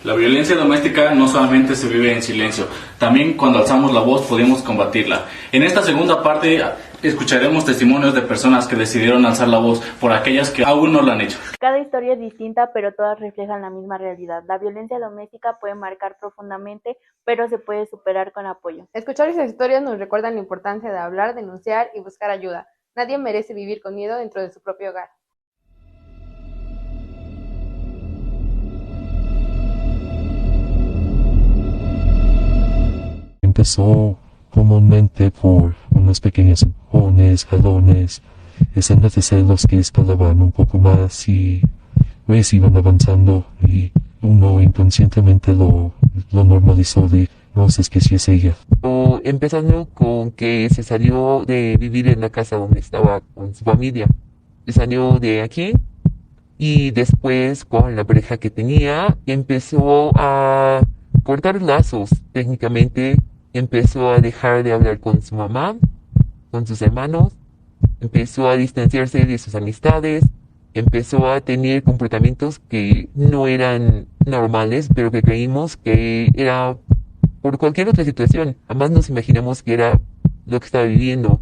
La violencia doméstica no solamente se vive en silencio, también cuando alzamos la voz podemos combatirla. En esta segunda parte escucharemos testimonios de personas que decidieron alzar la voz por aquellas que aún no lo han hecho. Cada historia es distinta, pero todas reflejan la misma realidad. La violencia doméstica puede marcar profundamente, pero se puede superar con apoyo. Escuchar esas historias nos recuerdan la importancia de hablar, denunciar y buscar ayuda. Nadie merece vivir con miedo dentro de su propio hogar. Empezó comúnmente por unos pequeños empujones, jalones, escenas de celos que escalaban un poco más y pues iban avanzando y uno inconscientemente lo normalizó de no sé, es que sí es ella. O empezando con que se salió de vivir en la casa donde estaba con su familia. Se salió de aquí y después con la pareja que tenía empezó a cortar lazos técnicamente. Empezó a dejar de hablar con su mamá, con sus hermanos, empezó a distanciarse de sus amistades, empezó a tener comportamientos que no eran normales, pero que creímos que era por cualquier otra situación. Jamás nos imaginamos que era lo que estaba viviendo.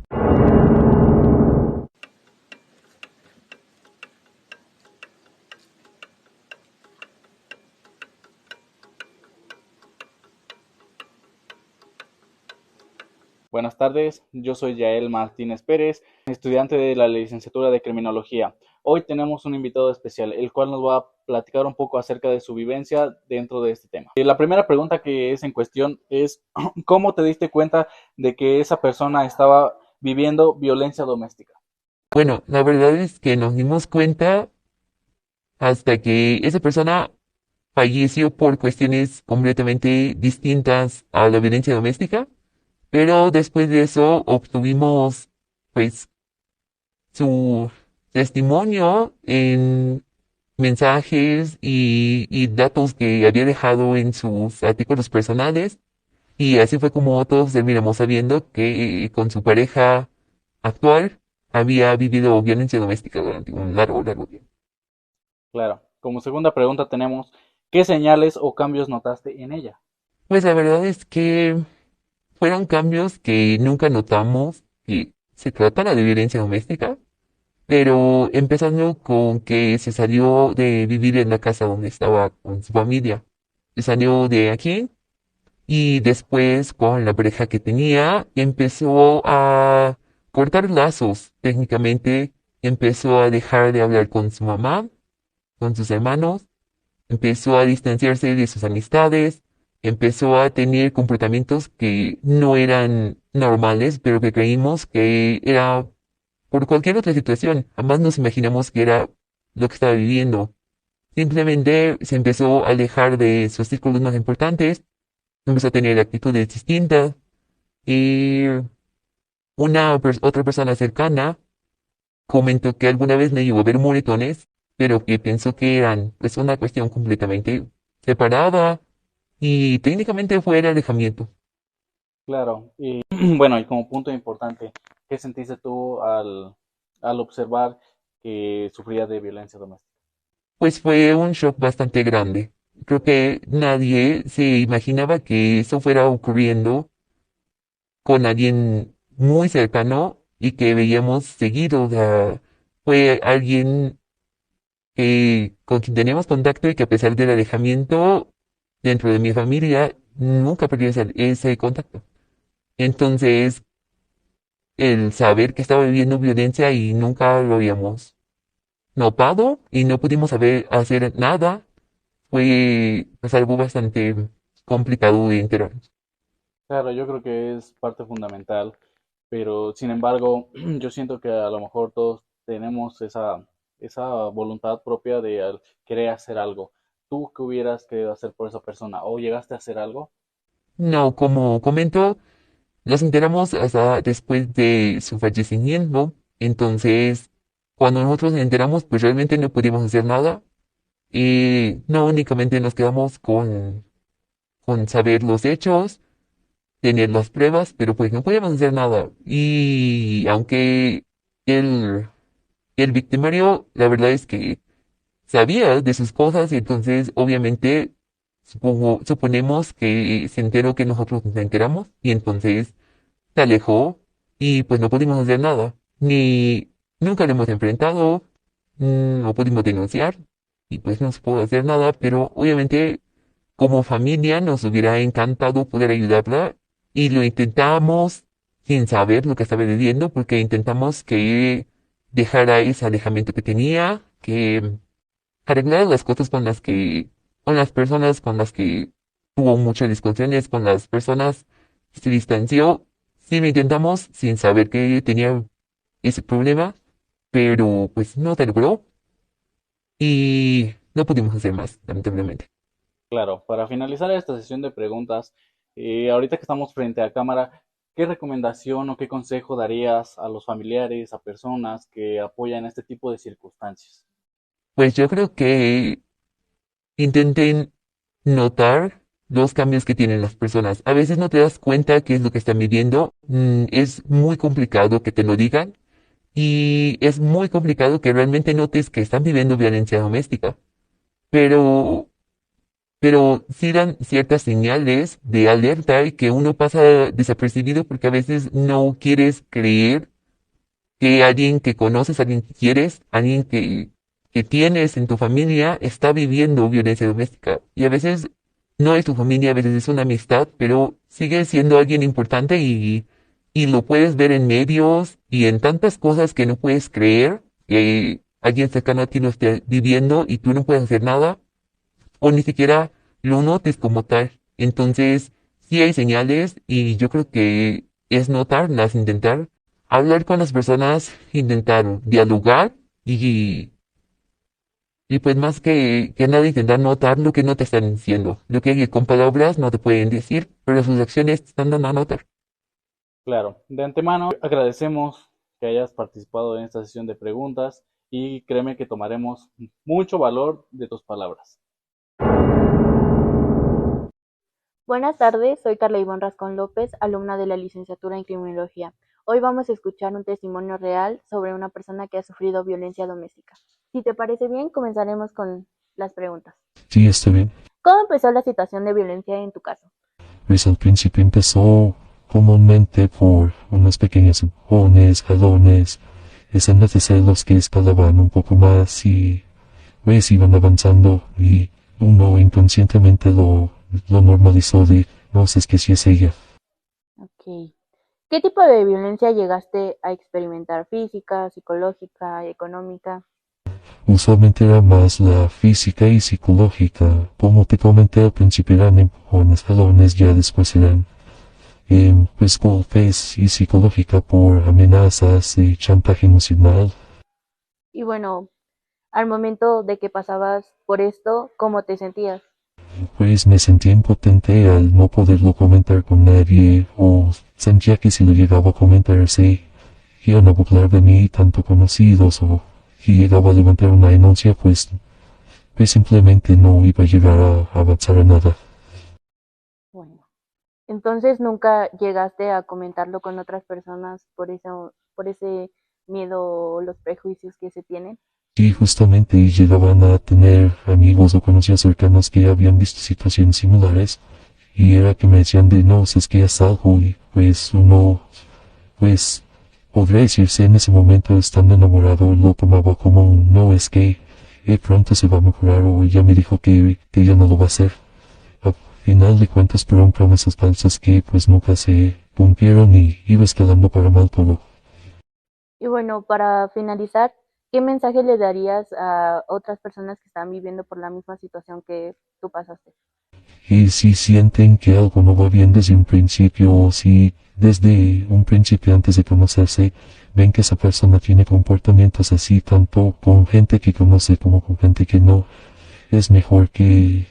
Buenas tardes, yo soy Yael Martínez Pérez, estudiante de la licenciatura de Criminología. Hoy tenemos un invitado especial, el cual nos va a platicar un poco acerca de su vivencia dentro de este tema. La primera pregunta que es en cuestión es, ¿cómo te diste cuenta de que esa persona estaba viviendo violencia doméstica? Bueno, la verdad es que nos dimos cuenta hasta que esa persona falleció por cuestiones completamente distintas a la violencia doméstica. Pero después de eso obtuvimos, pues, su testimonio en mensajes y datos que había dejado en sus artículos personales. Y así fue como todos terminamos sabiendo que con su pareja actual había vivido violencia doméstica durante un largo tiempo. Claro, como segunda pregunta tenemos, ¿qué señales o cambios notaste en ella? Pues la verdad es que fueron cambios que nunca notamos que se tratara de violencia doméstica. Pero empezando con que se salió de vivir en la casa donde estaba con su familia. Se salió de aquí y después con la pareja que tenía empezó a cortar lazos técnicamente. Empezó a dejar de hablar con su mamá, con sus hermanos. Empezó a distanciarse de sus amistades. Empezó a tener comportamientos que no eran normales, pero que creímos que era por cualquier otra situación. Jamás nos imaginamos que era lo que estaba viviendo. Simplemente se empezó a alejar de sus círculos más importantes, empezó a tener actitudes distintas y otra persona cercana comentó que alguna vez le llegó a ver moretones, pero que pensó que eran pues una cuestión completamente separada y técnicamente fue el alejamiento. Claro, y bueno, y como punto importante, ¿qué sentiste tú al observar que sufría de violencia doméstica? Pues fue un shock bastante grande. Creo que nadie se imaginaba que eso fuera ocurriendo con alguien muy cercano y que veíamos seguido. O sea, fue alguien con quien teníamos contacto y que a pesar del alejamiento dentro de mi familia, nunca perdió ese contacto. Entonces, el saber que estaba viviendo violencia y nunca lo habíamos notado y no pudimos hacer nada fue pues, algo bastante complicado de enterarnos. Claro, yo creo que es parte fundamental, pero sin embargo, yo siento que a lo mejor todos tenemos esa voluntad propia de querer hacer algo. ¿Tú qué hubieras querido hacer por esa persona? ¿O llegaste a hacer algo? No, como comento, nos enteramos hasta después de su fallecimiento. Entonces, cuando nosotros nos enteramos, pues realmente no pudimos hacer nada. Y no únicamente nos quedamos con saber los hechos, tener las pruebas, pero pues no podíamos hacer nada. Y aunque el, el victimario, la verdad es que sabía de sus cosas, y entonces obviamente Suponemos que se enteró que nosotros nos enteramos y entonces se alejó y pues no pudimos hacer nada. Ni nunca lo hemos enfrentado, no pudimos denunciar y pues no se pudo hacer nada, pero obviamente como familia nos hubiera encantado poder ayudarla y lo intentamos sin saber lo que estaba viviendo porque intentamos que dejara ese alejamiento que tenía, que arreglara las cosas con las personas con las que tuvo muchas discusiones, con las personas que se distanció. Sí lo intentamos sin saber que tenía ese problema, pero pues no se logró y no pudimos hacer más, lamentablemente. Claro, para finalizar esta sesión de preguntas, ahorita que estamos frente a cámara, ¿qué recomendación o qué consejo darías a los familiares, a personas que apoyan este tipo de circunstancias? Pues yo creo que intenten notar los cambios que tienen las personas. A veces no te das cuenta qué es lo que están viviendo. Es muy complicado que te lo digan y es muy complicado que realmente notes que están viviendo violencia doméstica. Pero, pero sí dan ciertas señales de alerta y que uno pasa desapercibido porque a veces no quieres creer que alguien que conoces, alguien que quieres, alguien que tienes en tu familia está viviendo violencia doméstica. Y a veces no es tu familia, a veces es una amistad, pero sigue siendo alguien importante y lo puedes ver en medios y en tantas cosas que no puedes creer que alguien cercano a ti lo esté viviendo y tú no puedes hacer nada o ni siquiera lo notes como tal. Entonces, sí hay señales y yo creo que es notarlas, intentar hablar con las personas, intentar dialogar y, y pues más que nada intentar notar lo que no te están diciendo. Lo que con palabras no te pueden decir, pero sus acciones te están dando a notar. Claro, de antemano agradecemos que hayas participado en esta sesión de preguntas y créeme que tomaremos mucho valor de tus palabras. Buenas tardes, soy Carla Ivonne Rascón López, alumna de la licenciatura en Criminología. Hoy vamos a escuchar un testimonio real sobre una persona que ha sufrido violencia doméstica. Si te parece bien, comenzaremos con las preguntas. Sí, está bien. ¿Cómo empezó la situación de violencia en tu caso? Pues al principio empezó comúnmente por unos pequeños empujones, jalones, escenas de celos que escalaban un poco más y pues iban avanzando y uno inconscientemente lo normalizó de, no sé, es que sí es ella. Ok. ¿Qué tipo de violencia llegaste a experimentar? ¿Física, psicológica, económica? Usualmente era más la física y psicológica. Como te comenté al principio eran empujones, jalones, ya después eran pues golpes y psicológica por amenazas y chantaje emocional. Y bueno, al momento de que pasabas por esto, ¿cómo te sentías? Pues me sentía impotente al no poderlo comentar con nadie o sentía que si lo llegaba a comentar se iban a burlar de mí tanto conocidos o si llegaba a levantar una denuncia pues simplemente no iba a llegar a avanzar a nada. Bueno, entonces nunca llegaste a comentarlo con otras personas por ese miedo o los prejuicios que se tienen. Y justamente llegaban a tener amigos o conocidos cercanos que habían visto situaciones similares y era que me decían de no, si es que ya es algo y pues uno pues podría decirse en ese momento estando enamorado lo tomaba como un no, es que pronto se va a mejorar o ella me dijo que ella no lo va a hacer. Al final de cuentas fueron promesas falsas que pues nunca se cumplieron y iba escalando para mal todo. Y bueno, para finalizar, ¿qué mensaje le darías a otras personas que están viviendo por la misma situación que tú pasaste? Y si sienten que algo no va bien desde un principio o si desde un principio antes de conocerse ven que esa persona tiene comportamientos así tanto con gente que conoce como con gente que no, es mejor que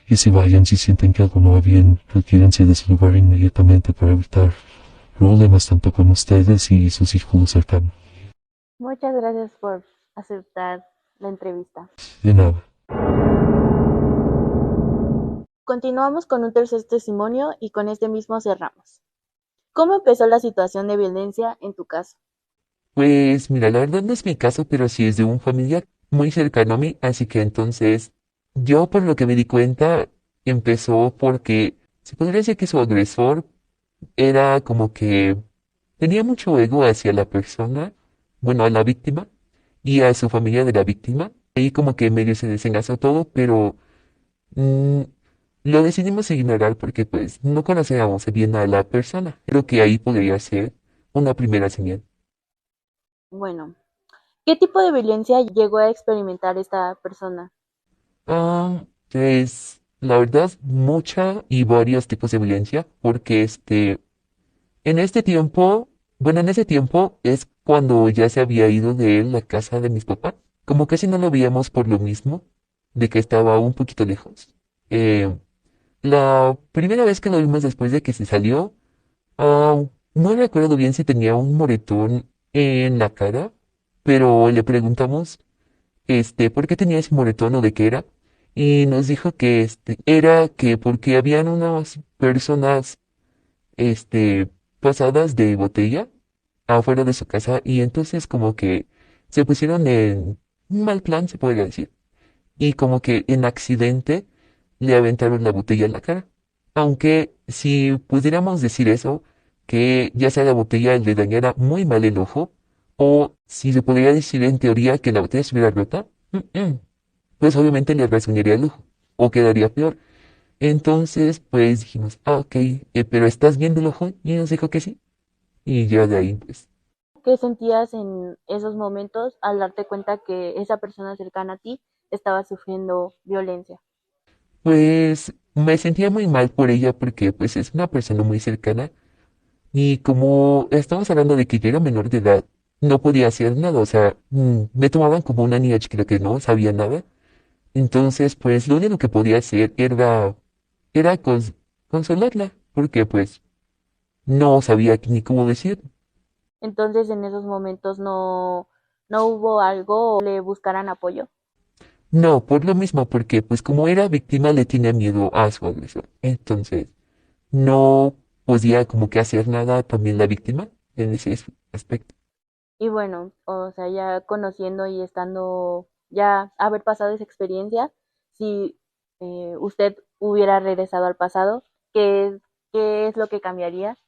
se vayan si sienten que algo no va bien, retírense de ese lugar inmediatamente para evitar problemas tanto con ustedes y sus círculos cercanos. Muchas gracias por aceptar la entrevista. De nada. Continuamos con un tercer testimonio y con este mismo cerramos. ¿Cómo empezó la situación de violencia en tu caso? Pues mira, la verdad no es mi caso, pero sí es de un familiar muy cercano a mí, así que entonces yo por lo que me di cuenta empezó porque se podría decir que su agresor era como que tenía mucho ego hacia la persona, bueno, a la víctima y a su familia de la víctima. Ahí como que medio se desenlazó todo, pero mm, lo decidimos ignorar porque pues no conocíamos bien a la persona. Creo que ahí podría ser una primera señal. Bueno, ¿qué tipo de violencia llegó a experimentar esta persona? Pues la verdad, mucha y varios tipos de violencia, porque en este tiempo, bueno, en ese tiempo es cuando ya se había ido de él la casa de mis papás. Como casi no lo veíamos por lo mismo, de que estaba un poquito lejos. Eh, la primera vez que lo vimos después de que se salió, no recuerdo bien si tenía un moretón en la cara, pero le preguntamos, por qué tenía ese moretón o de qué era, y nos dijo que era que porque habían unas personas, este, pasadas de botella afuera de su casa y entonces como que se pusieron en un mal plan, se podría decir, y como que en accidente le aventaron la botella en la cara. Aunque si pudiéramos decir eso, que ya sea la botella le dañara muy mal el ojo, o si se podría decir en teoría que la botella estuviera rota, pues obviamente le rasguñaría el ojo, o quedaría peor. Entonces, pues dijimos, ok, pero ¿estás viendo el ojo? Y nos dijo que sí. Y ya de ahí, pues, ¿Qué sentías en esos momentos al darte cuenta que esa persona cercana a ti estaba sufriendo violencia? pues me sentía muy mal por ella porque pues es una persona muy cercana y como estamos hablando de que yo era menor de edad, no podía hacer nada, o sea, me tomaban como una niña chiquita que no sabía nada. Entonces, pues lo único que podía hacer era consolarla, porque pues no sabía ni cómo decir. Entonces en esos momentos no hubo algo o le buscaran apoyo. No, por lo mismo, porque pues como era víctima le tenía miedo a su agresor. Entonces, no podía como que hacer nada también la víctima en ese aspecto. Y bueno, o sea, ya conociendo y estando, ya haber pasado esa experiencia, si usted hubiera regresado al pasado, ¿qué, qué es lo que cambiaría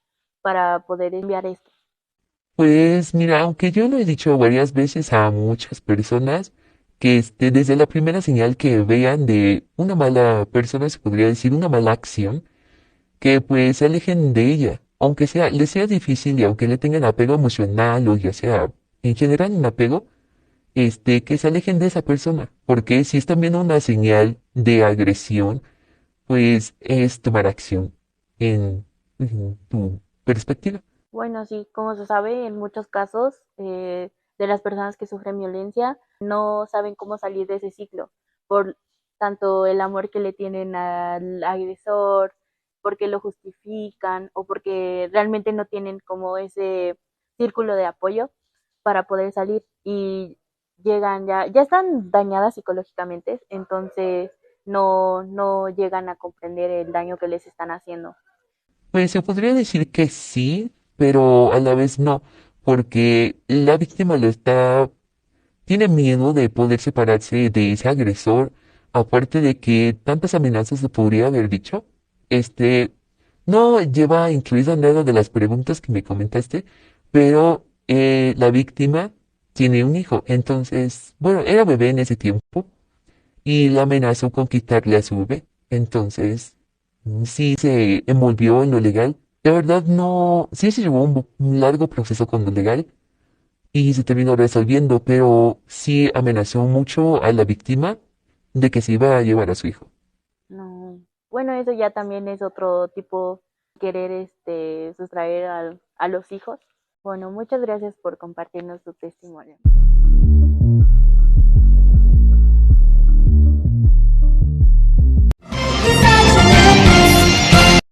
para poder enviar esto? Pues mira, aunque yo lo he dicho varias veces a muchas personas, que desde la primera señal que vean de una mala persona, se podría decir una mala acción, que pues se alejen de ella, aunque sea, les sea difícil y aunque le tengan apego emocional o ya sea en general un apego, que se alejen de esa persona, porque si están viendo una señal de agresión, pues es tomar acción en tu perspectiva. Bueno, sí, como se sabe, en muchos casos de las personas que sufren violencia no saben cómo salir de ese ciclo, por tanto el amor que le tienen al agresor, porque lo justifican o porque realmente no tienen como ese círculo de apoyo para poder salir y llegan ya están dañadas psicológicamente, entonces no llegan a comprender el daño que les están haciendo. Pues se podría decir que sí, pero a la vez no, porque la víctima tiene miedo de poder separarse de ese agresor, aparte de que tantas amenazas le podría haber dicho. Este, no lleva incluido nada de las preguntas que me comentaste, pero la víctima tiene un hijo, entonces, bueno, era bebé en ese tiempo y la amenazó con quitarle a su bebé. Entonces, sí se envolvió en lo legal. La verdad no, sí se llevó un largo proceso con lo legal y se terminó resolviendo, pero sí amenazó mucho a la víctima de que se iba a llevar a su hijo. No. Bueno, eso ya también es otro tipo querer sustraer a los hijos. Bueno, muchas gracias por compartirnos tu testimonio.